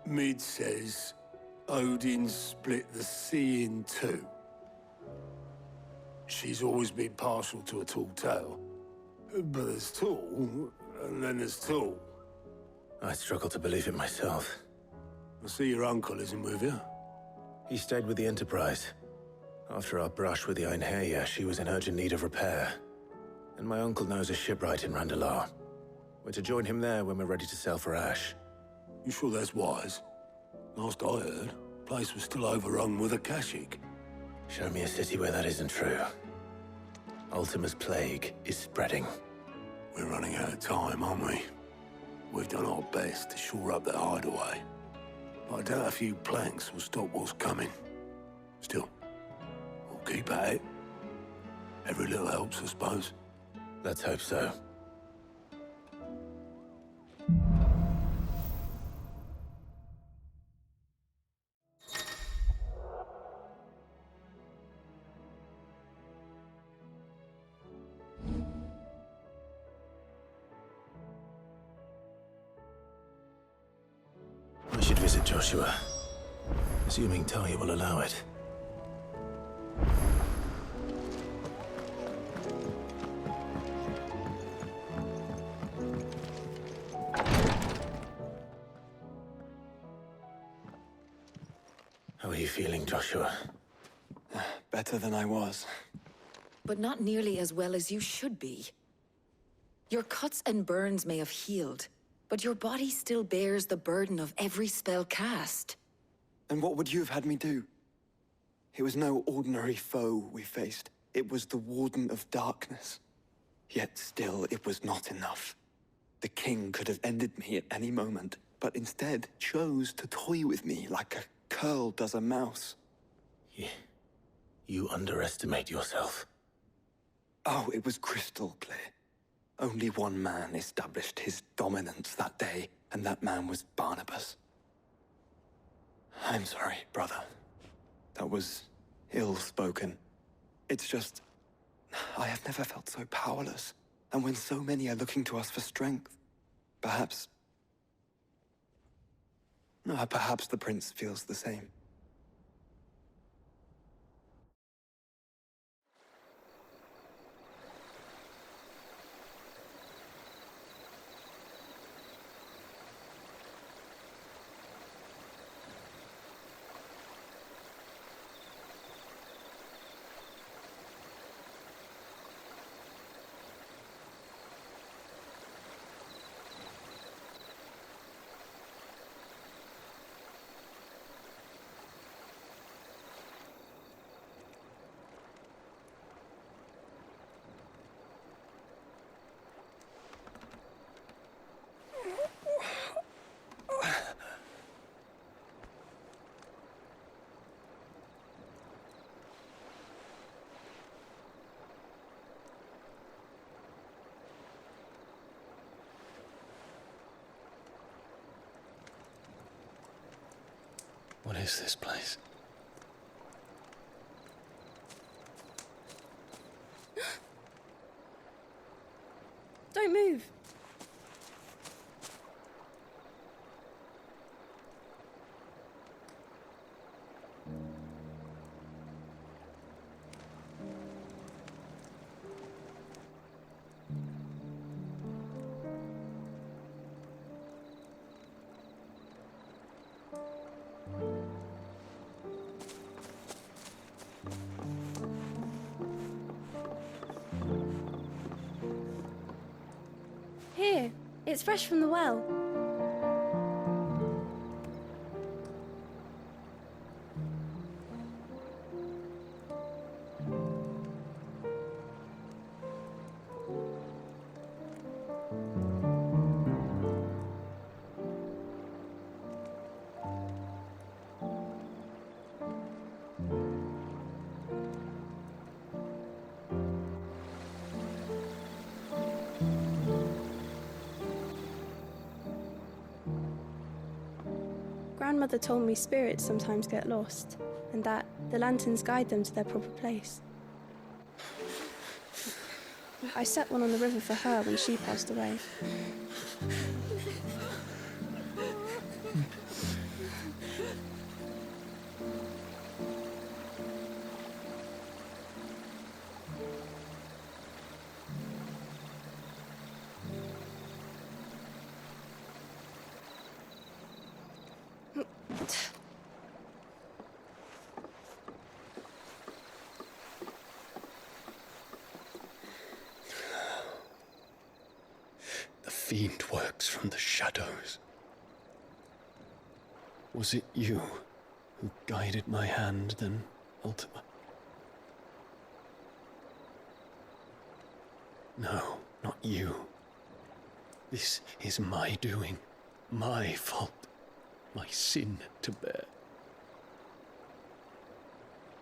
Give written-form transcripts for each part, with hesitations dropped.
Mid says Odin split the sea in two. She's always been partial to a tall tale. But there's tall, and then there's tall. I struggle to believe it myself. I see your uncle isn't with you. He stayed with the Enterprise. After our brush with the Einherja, she was in urgent need of repair. And my uncle knows a shipwright in Randalar. We're to join him there when we're ready to sail for Ash. You sure that's wise? Last I heard, the place was still overrun with Akashic. Show me a city where that isn't true. Ultima's plague is spreading. We're running out of time, aren't we? We've done our best to shore up that hideaway. But I doubt a few planks will stop what's coming. Still, we'll keep at it. Every little helps, I suppose. Let's hope so. I should visit Joshua, assuming Talia will allow it. How are you feeling, Joshua? Better than I was. But not nearly as well as you should be. Your cuts and burns may have healed, but your body still bears the burden of every spell cast. And what would you have had me do? It was no ordinary foe we faced. It was the Warden of Darkness. Yet still, it was not enough. The king could have ended me at any moment, but instead chose to toy with me like a curl does a mouse. You underestimate yourself. Oh, it was crystal clear. Only one man established his dominance that day, and that man was Barnabas. I'm sorry, brother. That was ill-spoken. It's just, I have never felt so powerless. And when so many are looking to us for strength, perhaps the prince feels the same. What is this place? Don't move. Here, it's fresh from the well. Grandmother told me spirits sometimes get lost, and that the lanterns guide them to their proper place. I set one on the river for her when she passed away. fiend works from the shadows. Was it you who guided my hand then, Ultima? No, not you. This is my doing, my fault, my sin to bear.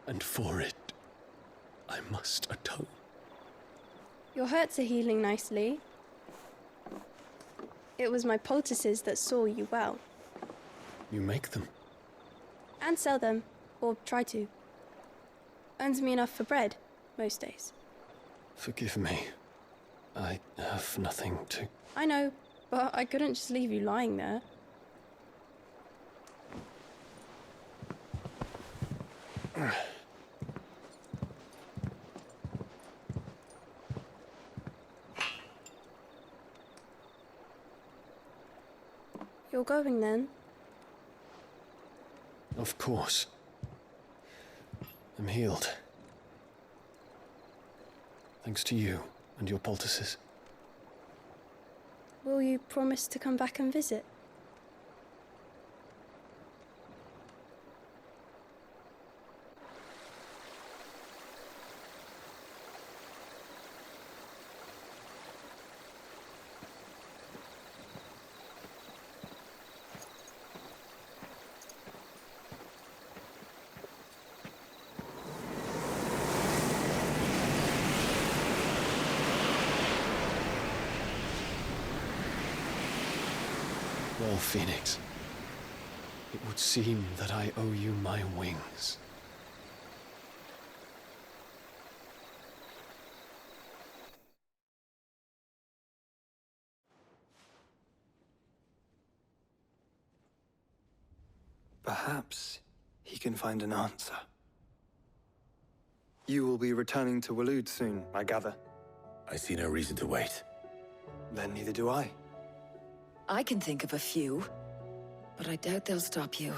And for it, I must atone. Your hurts are healing nicely. It was my poultices that saw you well. You make them? And sell them, or try to. Earns me enough for bread, most days. Forgive me. I have nothing to... I know, but I couldn't just leave you lying there. You're going then? Of course. I'm healed. Thanks to you and your poultices. Will you promise to come back and visit? Well, Phoenix, it would seem that I owe you my wings. Perhaps he can find an answer. You will be returning to Waloed soon, I gather. I see no reason to wait. Then neither do I. I can think of a few, but I doubt they'll stop you.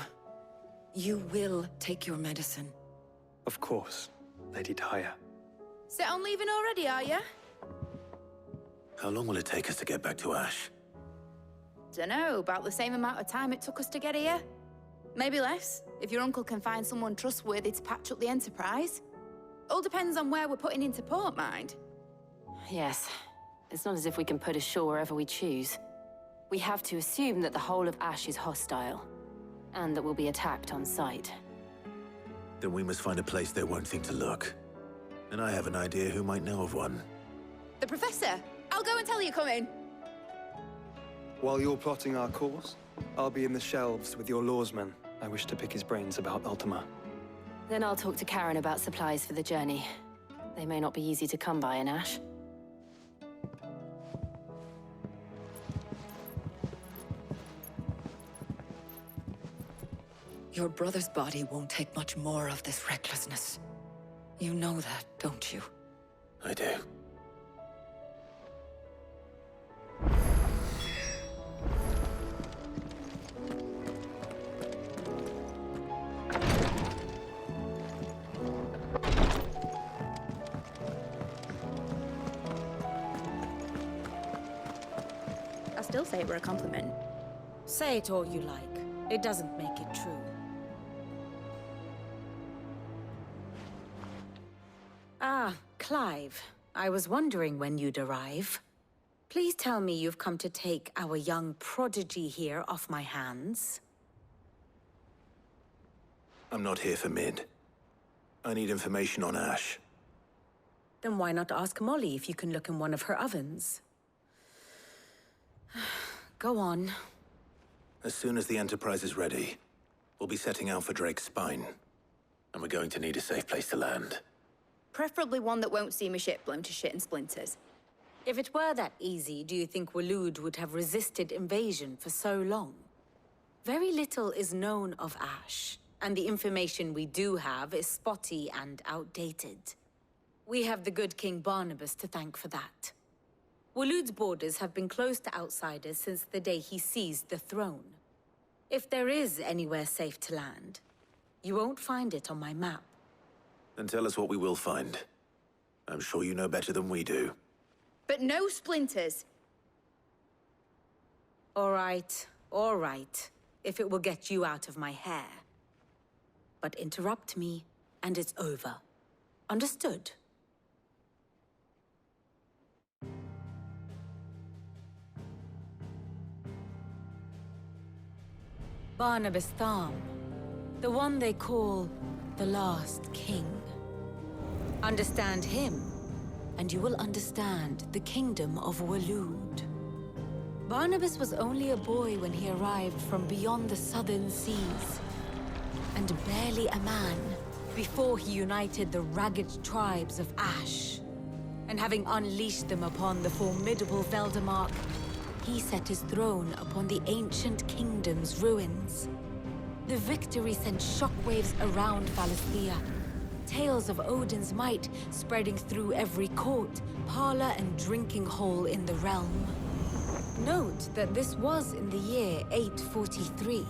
You will take your medicine. Of course, Lady Daya. Set on leaving already, are you? How long will it take us to get back to Ash? Dunno, about the same amount of time it took us to get here. Maybe less, if your uncle can find someone trustworthy to patch up the Enterprise. All depends on where we're putting into port, mind. Yes. It's not as if we can put ashore wherever we choose. We have to assume that the whole of Ash is hostile, and that we'll be attacked on sight. Then we must find a place they won't think to look. And I have an idea who might know of one. The Professor! I'll go and tell you coming! While you're plotting our course, I'll be in the shelves with your lawsman. I wish to pick his brains about Ultima. Then I'll talk to Karen about supplies for the journey. They may not be easy to come by in Ash. Your brother's body won't take much more of this recklessness. You know that, don't you? I do. I still say it were a compliment. Say it all you like. It doesn't make it true. Ah, Clive. I was wondering when you'd arrive. Please tell me you've come to take our young prodigy here off my hands. I'm not here for Mid. I need information on Ash. Then why not ask Molly if you can look in one of her ovens? Go on. As soon as the Enterprise is ready, we'll be setting out for Drake's Spine. And we're going to need a safe place to land. Preferably one that won't see my ship blown to shit and splinters. If it were that easy, do you think Waloed would have resisted invasion for so long? Very little is known of Ash, and the information we do have is spotty and outdated. We have the good King Barnabas to thank for that. Waloed's borders have been closed to outsiders since the day he seized the throne. If there is anywhere safe to land, you won't find it on my map. Then tell us what we will find. I'm sure you know better than we do. But no splinters. All right. If it will get you out of my hair. But interrupt me, and it's over. Understood? Barnabas Tham, the one they call the Last King. Understand him, and you will understand the kingdom of Waloed. Barnabas was only a boy when he arrived from beyond the southern seas, and barely a man before he united the ragged tribes of Ash. And having unleashed them upon the formidable Veldemark, he set his throne upon the ancient kingdom's ruins. The victory sent shockwaves around Valisthea, tales of Odin's might spreading through every court, parlor, and drinking hole in the realm. Note that this was in the year 843,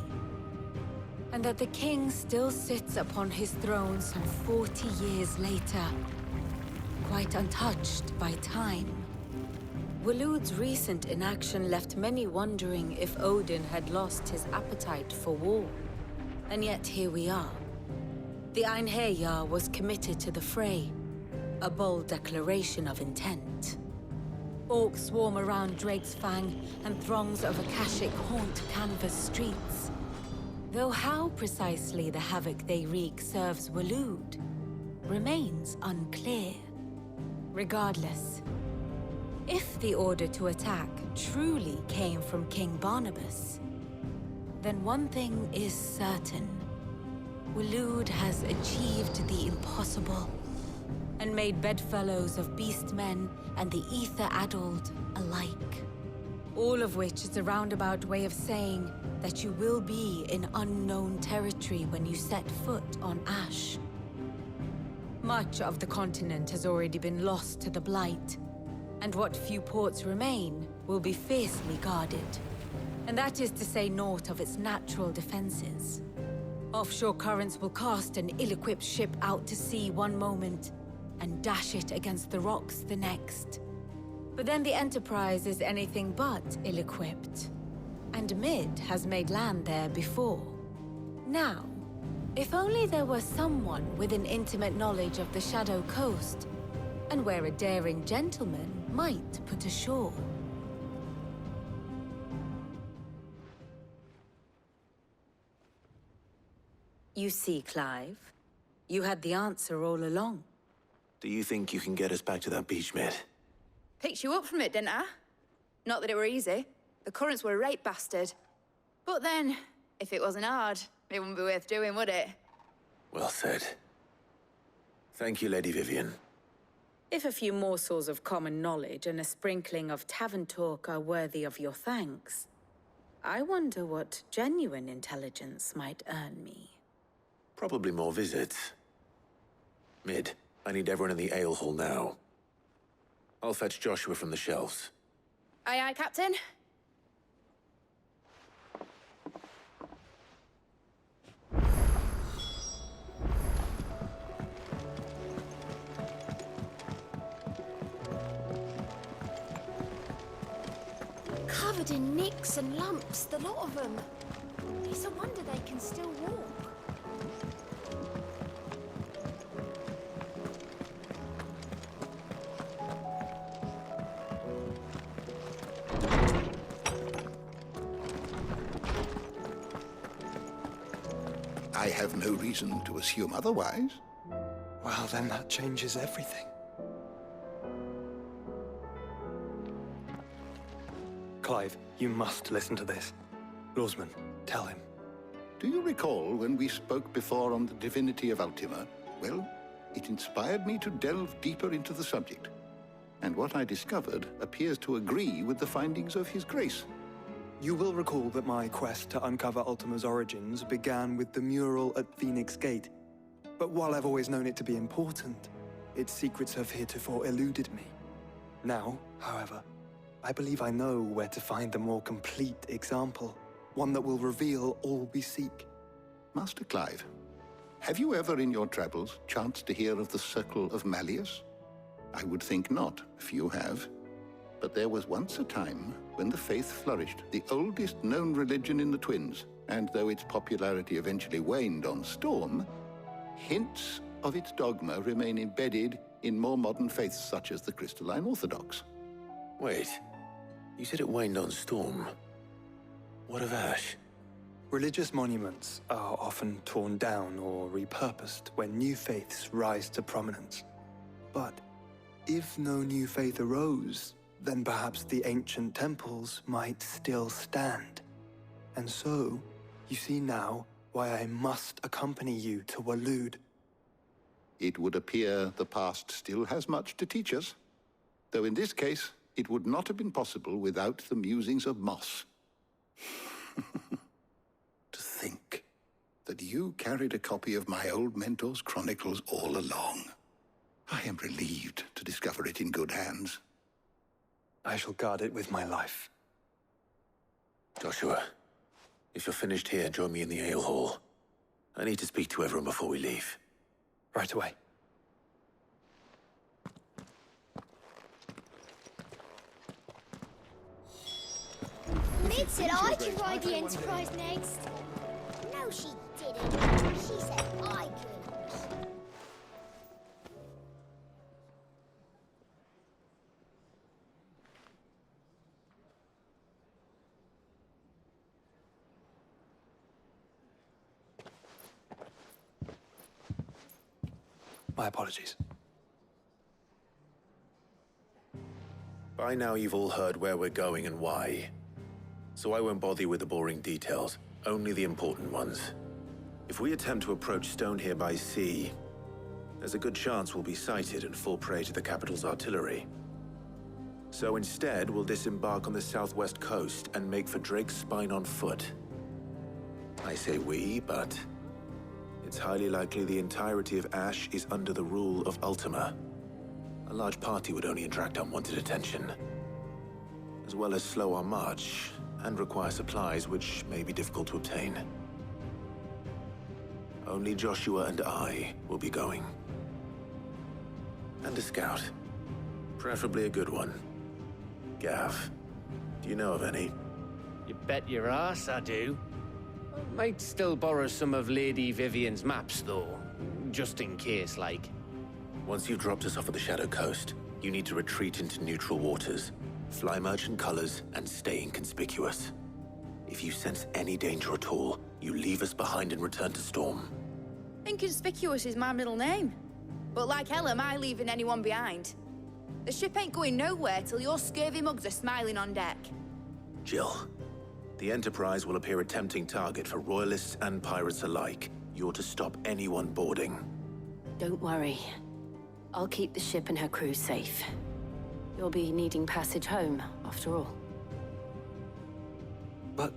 and that the king still sits upon his throne some 40 years later, quite untouched by time. Waloed's recent inaction left many wondering if Odin had lost his appetite for war. And yet here we are. The Einherjar was committed to the fray, a bold declaration of intent. Orcs swarm around Drake's Fang, and throngs of Akashic haunt canvas streets. Though how precisely the havoc they wreak serves Waloed remains unclear. Regardless, if the order to attack truly came from King Barnabas, then one thing is certain. Waloed has achieved the impossible, and made bedfellows of beastmen and the ether-addled alike. All of which is a roundabout way of saying that you will be in unknown territory when you set foot on Ash. Much of the continent has already been lost to the Blight, and what few ports remain will be fiercely guarded. And that is to say naught of its natural defenses. Offshore currents will cast an ill-equipped ship out to sea one moment, and dash it against the rocks the next. But then the Enterprise is anything but ill-equipped. And Mid has made land there before. Now, if only there were someone with an intimate knowledge of the Shadow Coast, and where a daring gentleman might put ashore. You see, Clive, you had the answer all along. Do you think you can get us back to that beach, Mid? Picked you up from it, didn't I? Not that it were easy. The currents were a right bastard. But then, if it wasn't hard, it wouldn't be worth doing, would it? Well said. Thank you, Lady Vivian. If a few morsels of common knowledge and a sprinkling of tavern talk are worthy of your thanks, I wonder what genuine intelligence might earn me. Probably more visits. Mid, I need everyone in the ale hall now. I'll fetch Joshua from the shelves. Aye, aye, Captain. Covered in nicks and lumps, the lot of them. It's a wonder they can still walk. I have no reason to assume otherwise. Well, then that changes everything. Clive, you must listen to this. Lawsman, tell him. Do you recall when we spoke before on the divinity of Ultima? Well, it inspired me to delve deeper into the subject. And what I discovered appears to agree with the findings of His Grace. You will recall that my quest to uncover Ultima's origins began with the mural at Phoenix Gate. But while I've always known it to be important, its secrets have heretofore eluded me. Now, however, I believe I know where to find the more complete example, one that will reveal all we seek. Master Clive, have you ever in your travels chanced to hear of the Circle of Malleus? I would think not, if you have. But there was once a time when the faith flourished, the oldest known religion in the Twins. And though its popularity eventually waned on Storm, hints of its dogma remain embedded in more modern faiths such as the Crystalline Orthodox. Wait, you said it waned on Storm. What of Ash? Religious monuments are often torn down or repurposed when new faiths rise to prominence. But if no new faith arose, then perhaps the ancient temples might still stand. And so, you see now why I must accompany you to Waloed. It would appear the past still has much to teach us, though in this case, it would not have been possible without the musings of Moss. To think that you carried a copy of my old mentor's chronicles all along. I am relieved to discover it in good hands. I shall guard it with my life. Joshua, if you're finished here, join me in the ale hall. I need to speak to everyone before we leave. Right away. Mid said I could ride the Enterprise next. No, she didn't. She said I could. My apologies. By now you've all heard where we're going and why. So I won't bother you with the boring details, only the important ones. If we attempt to approach Stone here by sea, there's a good chance we'll be sighted and fall prey to the capital's artillery. So instead, we'll disembark on the southwest coast and make for Drake's Spine on foot. I say we, but it's highly likely the entirety of Ash is under the rule of Ultima. A large party would only attract unwanted attention, as well as slow our march and require supplies which may be difficult to obtain. Only Joshua and I will be going. And a scout. Preferably a good one. Gav, do you know of any? You bet your ass I do. Might still borrow some of Lady Vivian's maps, though. Just in case, like. Once you've dropped us off at the Shadow Coast, you need to retreat into neutral waters, fly merchant colors, and stay inconspicuous. If you sense any danger at all, you leave us behind and return to Storm. Inconspicuous is my middle name. But like hell am I leaving anyone behind. The ship ain't going nowhere till your scurvy mugs are smiling on deck. Jill, the Enterprise will appear a tempting target for royalists and pirates alike. You're to stop anyone boarding. Don't worry. I'll keep the ship and her crew safe. You'll be needing passage home, after all. But...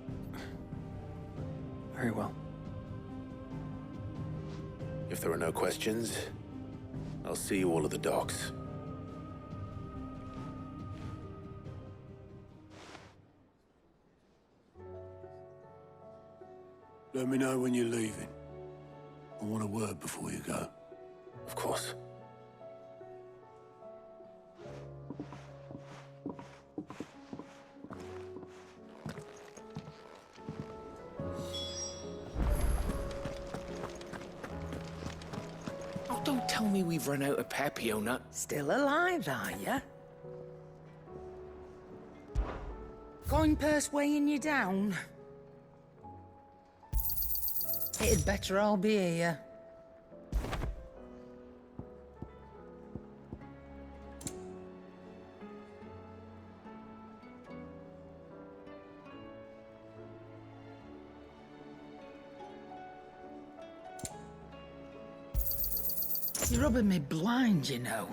very well. If there are no questions, I'll see you all at the docks. Let me know when you're leaving. I want a word before you go. Of course. Oh, don't tell me we've run out of Pepio nut. Still alive, are ya? Coin purse weighing you down? It'd better all be here. You're rubbing me blind, you know.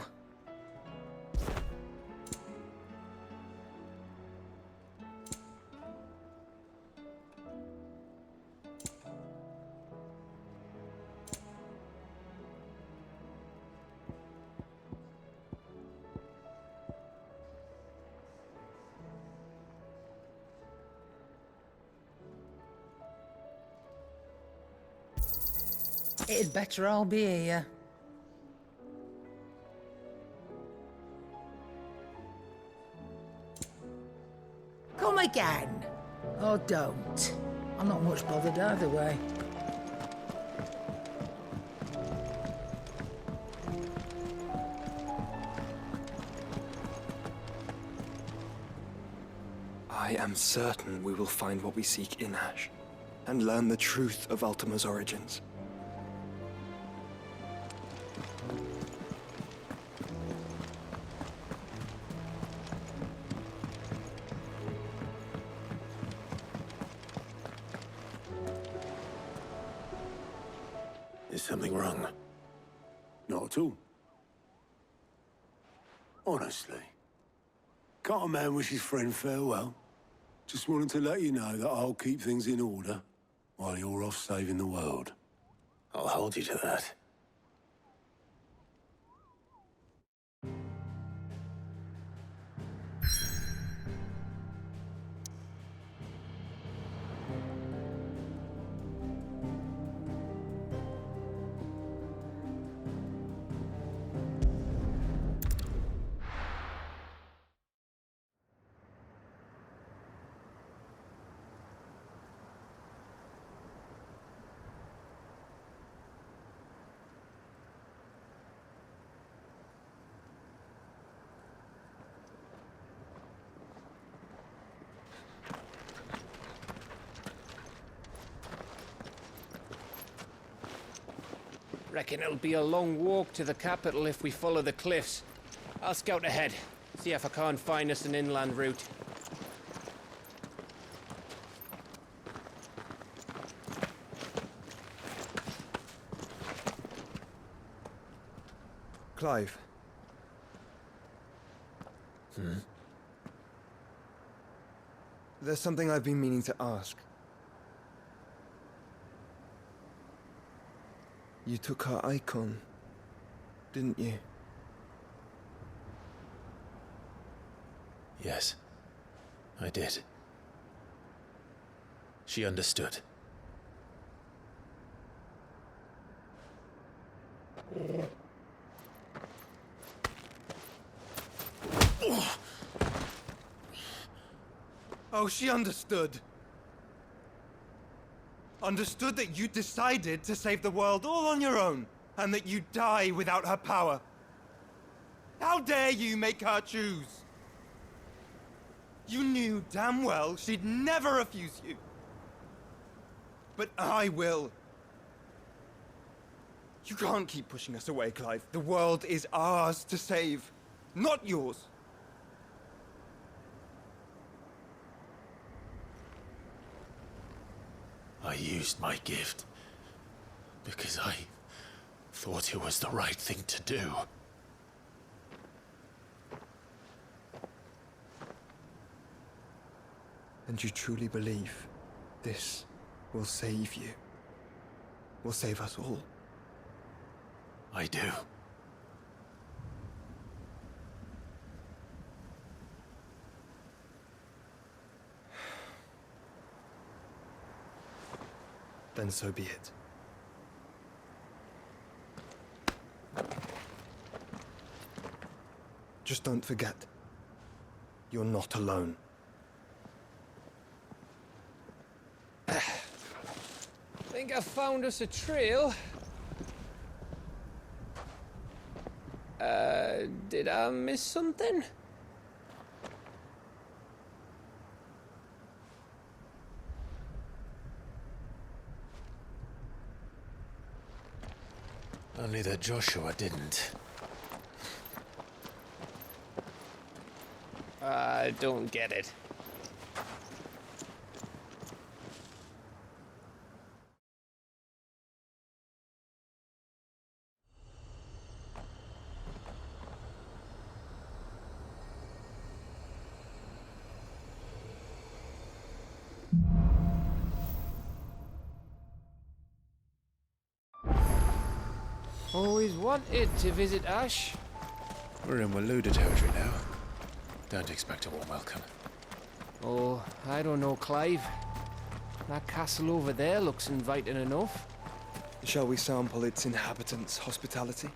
It'd better all be here. again. Or don't. I'm not much bothered either way. I am certain we will find what we seek in Ash, and learn the truth of Ultima's origins. Is something wrong? Not at all. Honestly. Can't a man wish his friend farewell? Just wanted to let you know that I'll keep things in order while you're off saving the world. I'll hold you to that. Reckon it'll be a long walk to the capital if we follow the cliffs. I'll scout ahead, see if I can't find us an inland route. Clive. There's something I've been meaning to ask. You took her icon, didn't you? Yes, I did. She understood. Oh, she understood. Understood that you decided to save the world all on your own, and that you'd die without her power. How dare you make her choose? You knew damn well she'd never refuse you. But I will. You can't keep pushing us away, Clive. The world is ours to save, not yours. I used my gift because I thought it was the right thing to do. And you truly believe this will save you? Will save us all? I do. Then so be it. Just don't forget, you're not alone. Think I found us a trail. Did I miss something? Only that Joshua didn't. I don't get it. Always wanted to visit Ash. We're in Waluda territory now. Don't expect a warm welcome. Oh, I don't know, Clive. That castle over there looks inviting enough. Shall we sample its inhabitants' hospitality?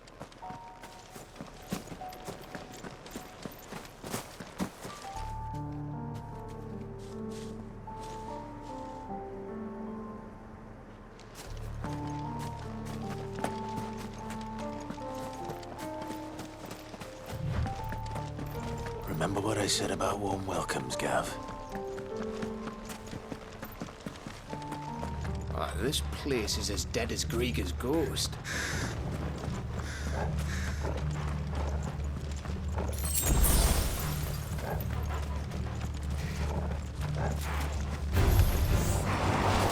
Remember what I said about warm welcomes, Gav? Ah, this place is as dead as Grieger's ghost.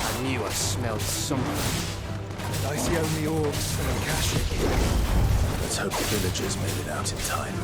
I knew I smelled something. I see only orcs and Akashic. Let's hope the villagers made it out in time.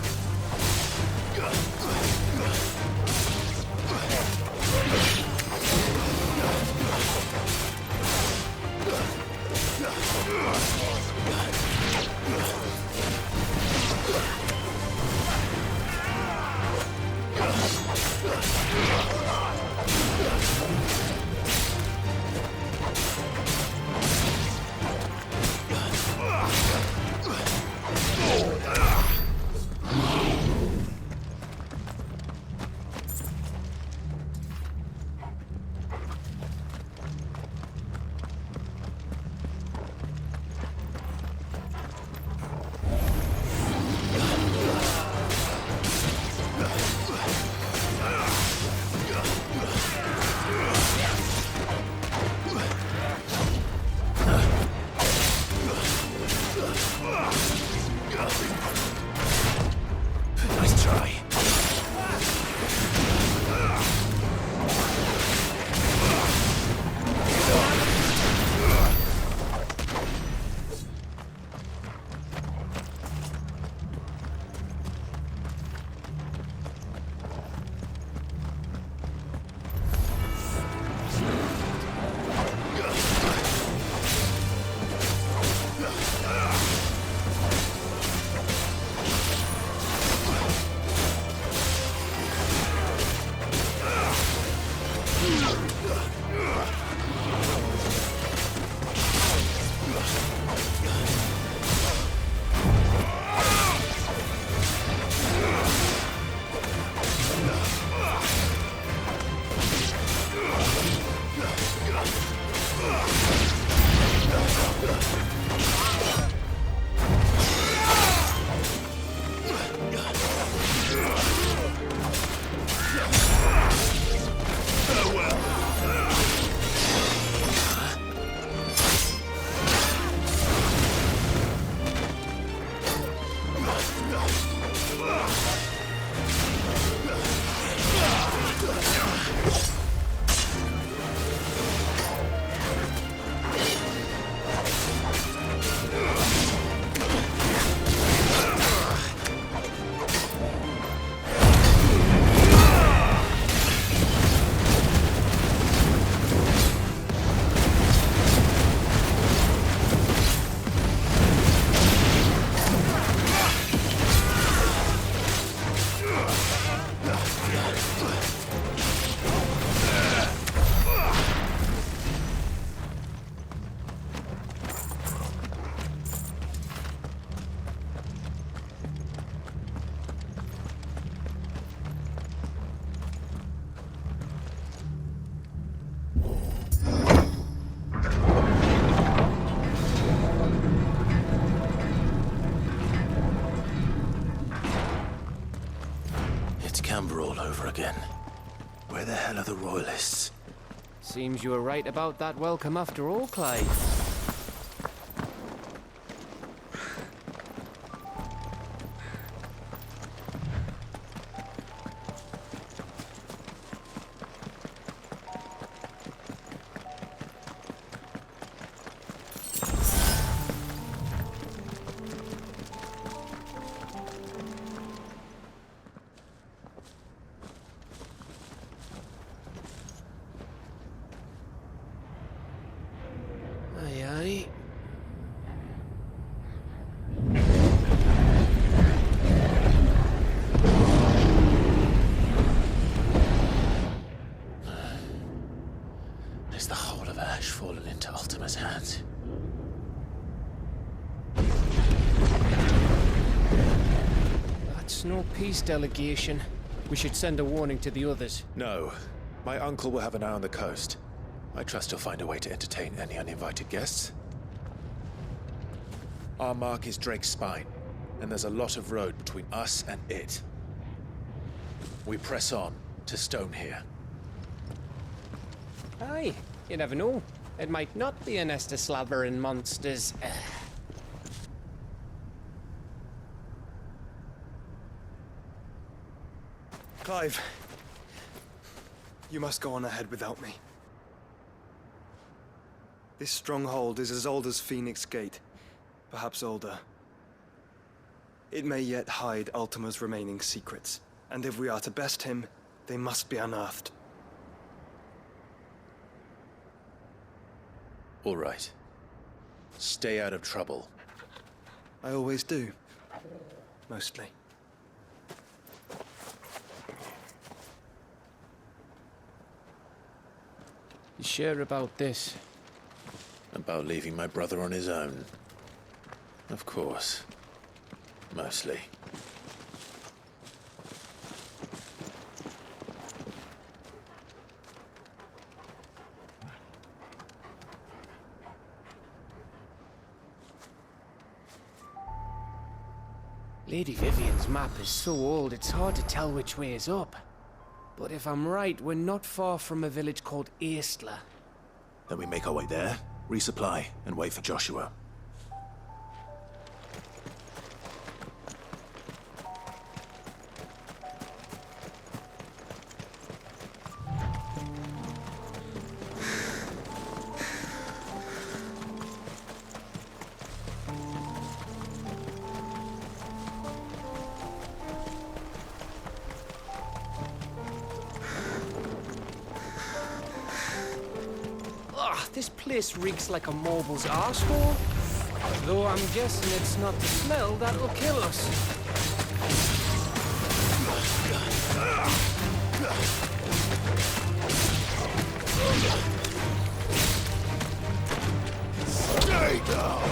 Nice try. All over again. Where the hell are the royalists? Seems you were right about that welcome after all, Clyde. Is the whole of Ash fallen into Ultima's hands? That's no peace delegation. We should send a warning to the others. No. My uncle will have an eye on the coast. I trust he'll find a way to entertain any uninvited guests. Our mark is Drake's Spine, and there's a lot of road between us and it. We press on to Stone here. Aye, you never know. It might not be a nest of slabbering monsters. Clive, you must go on ahead without me. This stronghold is as old as Phoenix Gate, perhaps older. It may yet hide Ultima's remaining secrets, and if we are to best him, they must be unearthed. All right. Stay out of trouble. I always do. Mostly. You sure about this? About leaving my brother on his own? Of course. Mostly. Lady Vivian's map is so old it's hard to tell which way is up. But if I'm right, we're not far from a village called Aistla. Then we make our way there, resupply, and wait for Joshua. This place reeks like a mobile's arsehole. Though I'm guessing it's not the smell that'll kill us. Stay down!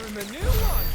I'm a new one!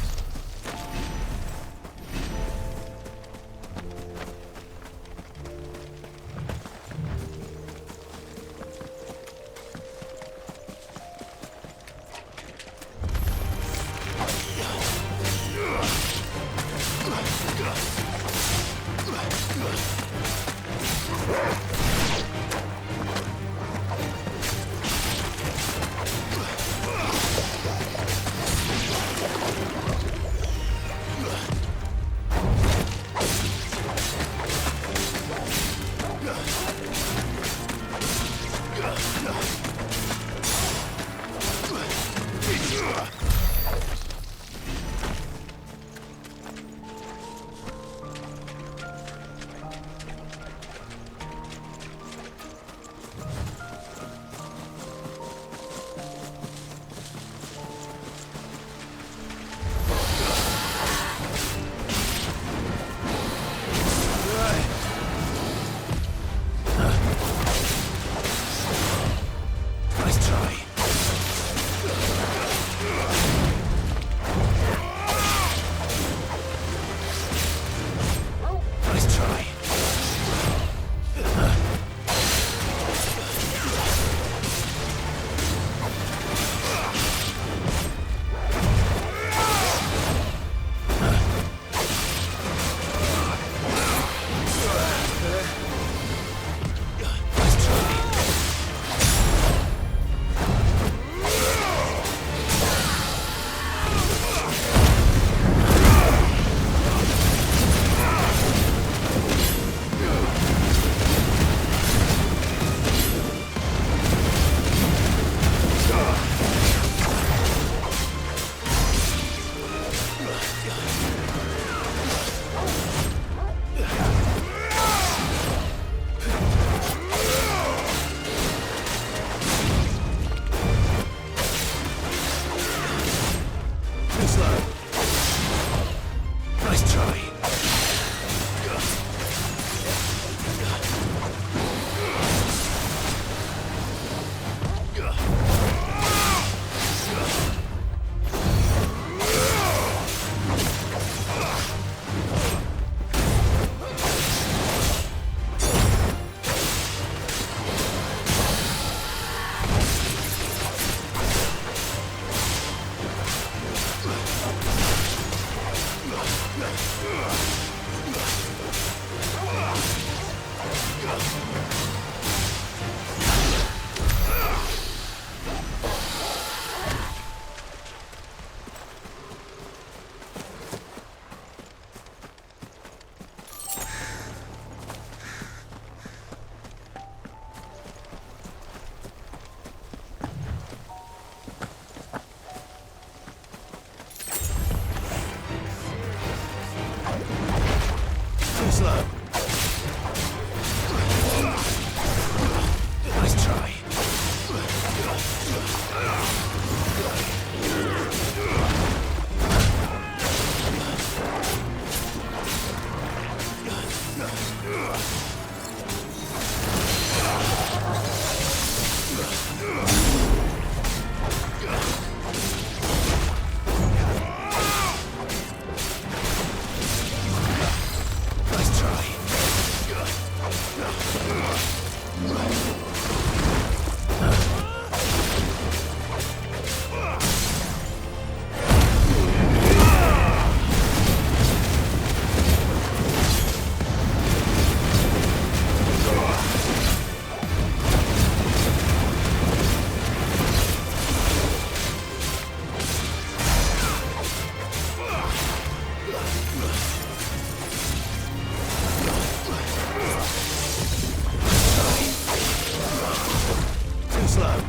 slow.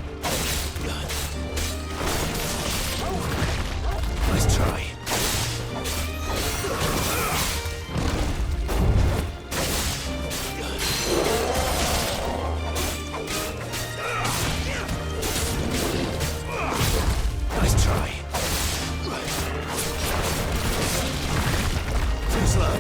Nice try. Nice try. Too slow.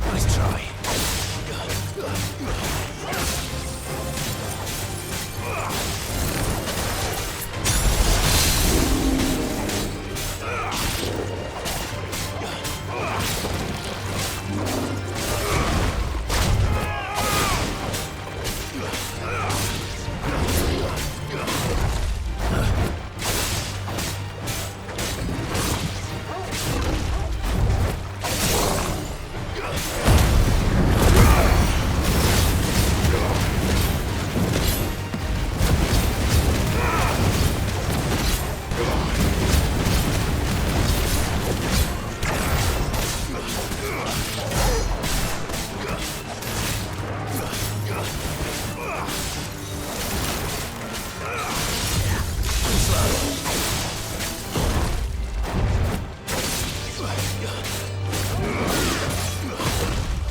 Nice try.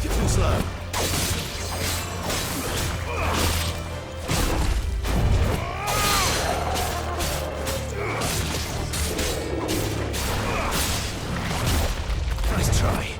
Too slow. Nice try.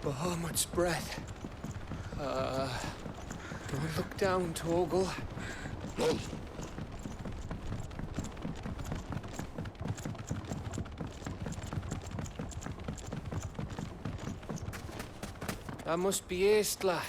Bahamut's breath. Don't look down, Torgal. That must be Aistla.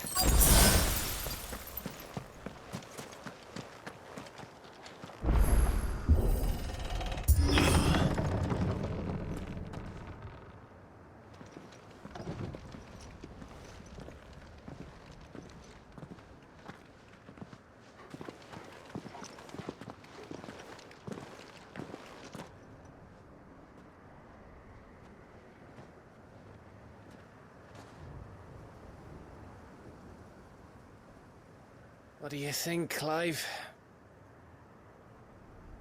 What do you think, Clive?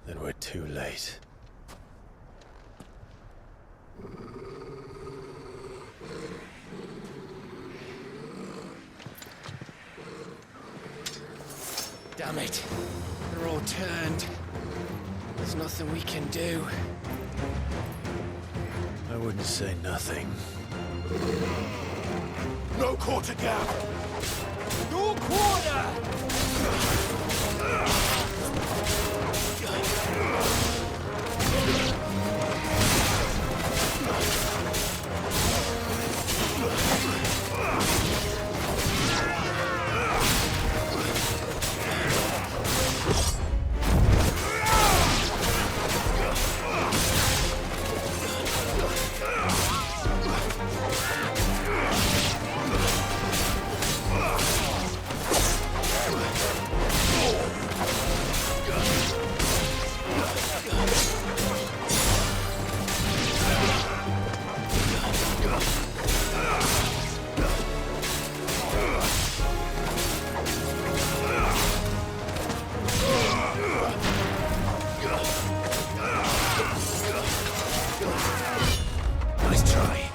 Then we're too late. Damn it. They're all turned. There's nothing we can do. I wouldn't say nothing. No quarter gap! No quarter! Nice try.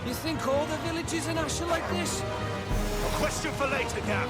You think all the villages in Ash are like this? A question for later, Gav.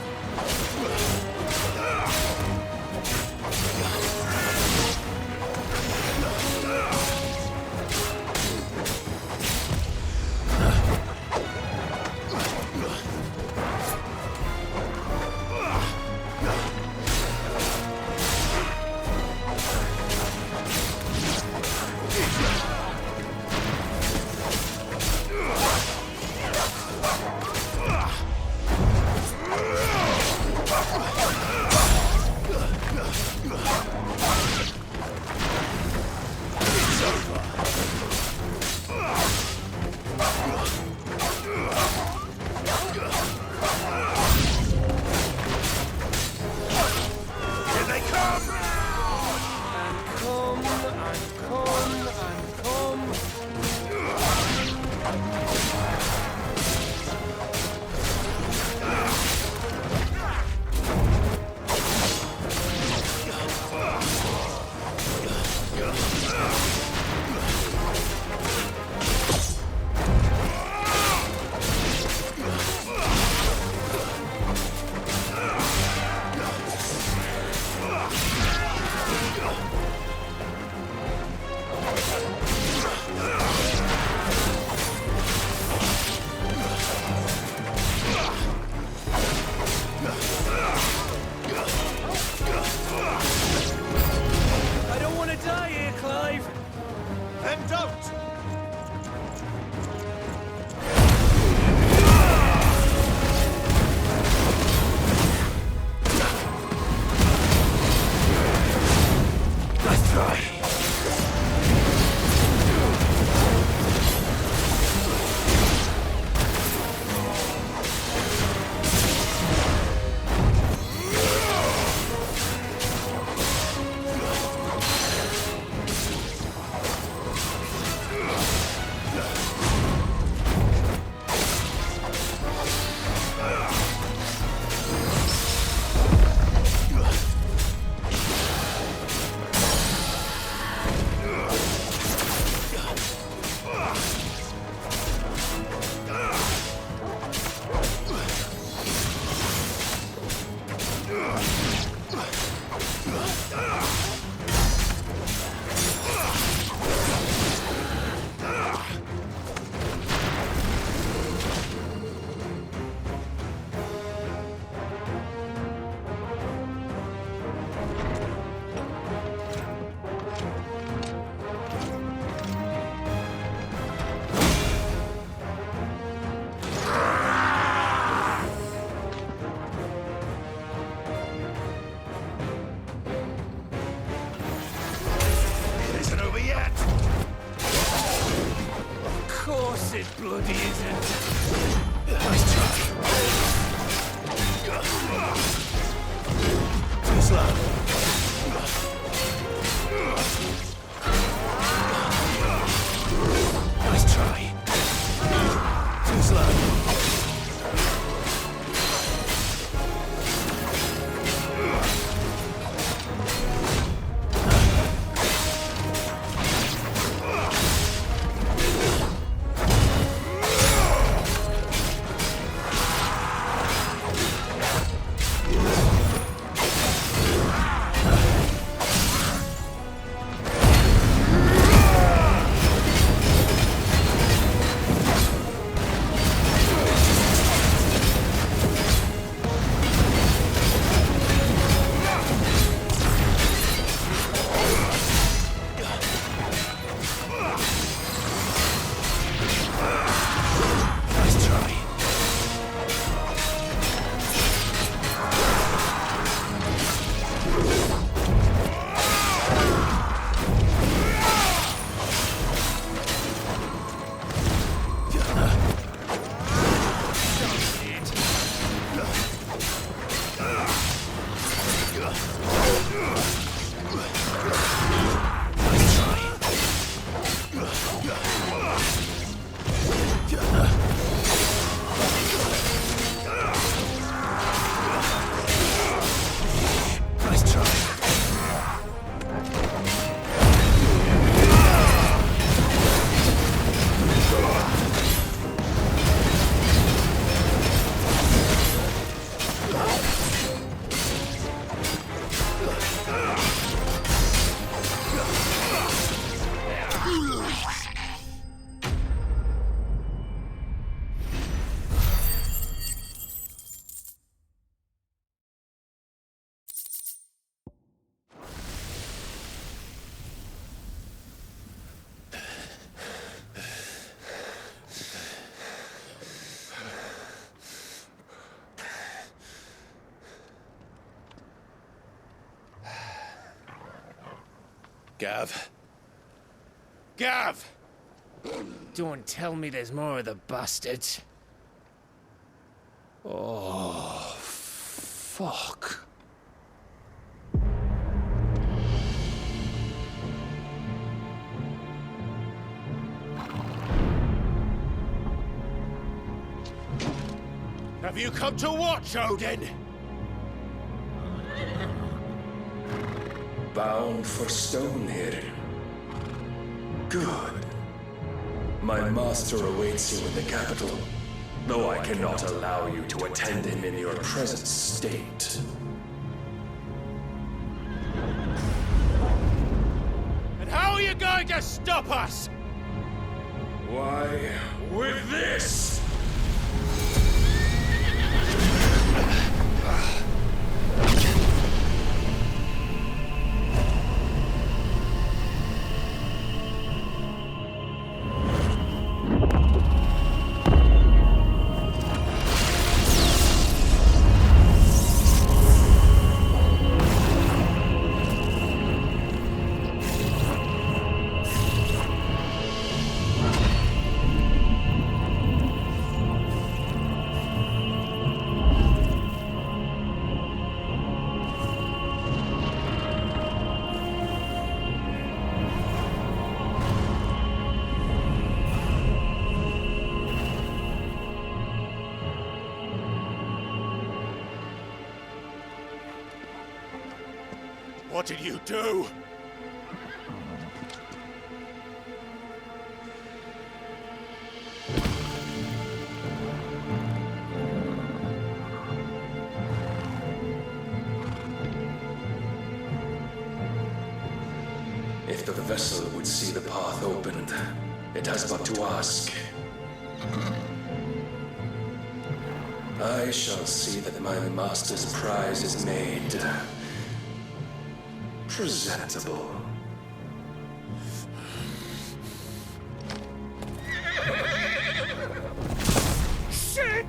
It bloody isn't. Nice try. Too slow. Nice try. Too slow. Gav? Gav! Don't tell me there's more of the bastards. Oh, fuck. Have you come to watch, Odin? Bound for stone here. Good. My master awaits you in the capital, though I cannot allow you to attend him in your present state. And how are you going to stop us? Why, with this! What did you do? If the vessel would see the path opened, it has but to ask. I shall see that my master's prize is made presentable. Shit!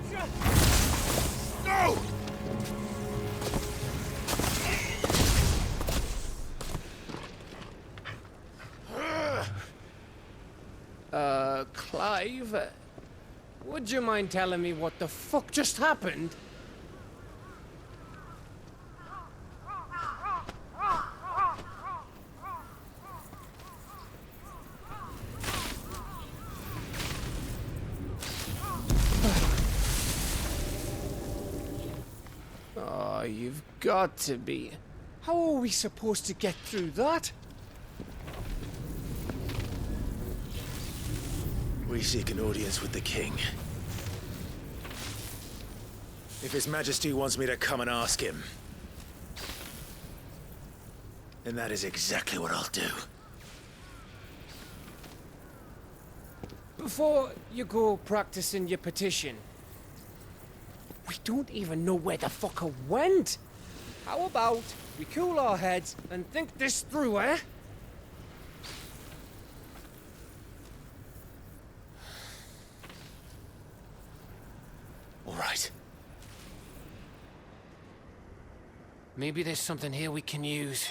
No! Clive, would you mind telling me what the fuck just happened? Oh, you've got to be. How are we supposed to get through that? We seek an audience with the king. If His Majesty wants me to come and ask him, then that is exactly what I'll do. Before you go practicing your petition, we don't even know where the fucker went. How about we cool our heads and think this through, eh? All right. Maybe there's something here we can use.